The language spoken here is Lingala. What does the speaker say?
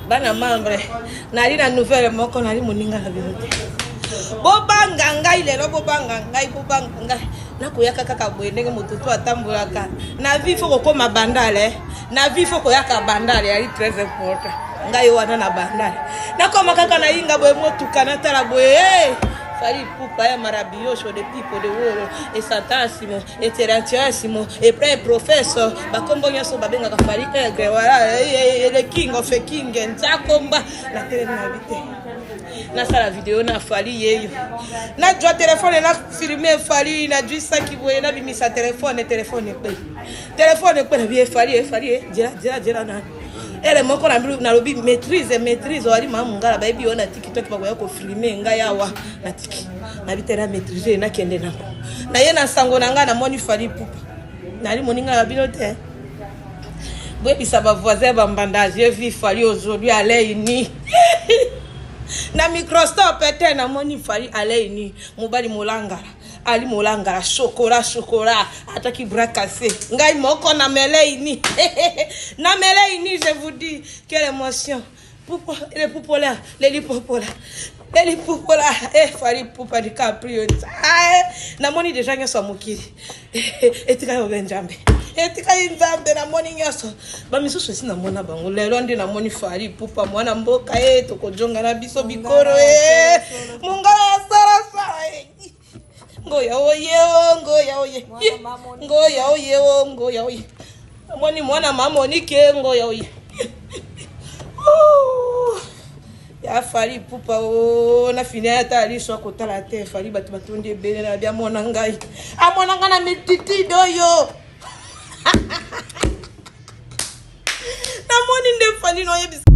bana membre nali na nouvelle moko nali moninga na bilote bobanga ngai lelo bobanga ngai nakoyaka kaka boye ndenge motutu atambulaka na vie faut kokoma bandale na vie faut koyaka bandale yali très important ngai wana na bandale nakoma kaka na yinga boye motuka natala boye Fali Ipupa ya marabilloso de people de woro et Satansimo et Teratiasimo et plein professeur bakombo nyoso babenga ka Fali Egre voilà le king of a king nzakomba na tele na bité na sala vidéo na Fali yeyo na jwa téléphone na filmer Fali na jwisa kiboye na bimisa téléphone pe na vie Fali dira na ele moko na lobi maîtrise wali mamungala baby ona TikTok bakoya ko filmer nga yawa na tiki na bitera maîtriser na kende na ye na sango na nga na moni Fali Ipupa nali moninga la bilote boye bisa ba voisin ba mbanda j'ai vu Fali aujourd'hui à Leini na microstop ete na moni Fali à Leini mobali molangala ali molangala chocolat ataki bras cassé ngai moko na Meleini je vous dis quelle émotion pourquoi les poupola Fali Ipupa di Caprio na moni déjà nyoso mokili etika yo benjambe na moni nyoso ba misusu esi na mona bango lelo ndi na moni Fali Ipupa mwana mboka tokojonga na biso bikoro mungala sara ngoya oye moni mwana mama nike ngoya oye ya Fali Ipupa na fini ata ali so kotala te Fali batu bele na bia mona ngai amona ngana mititi doyo na moni nde Fali no yebi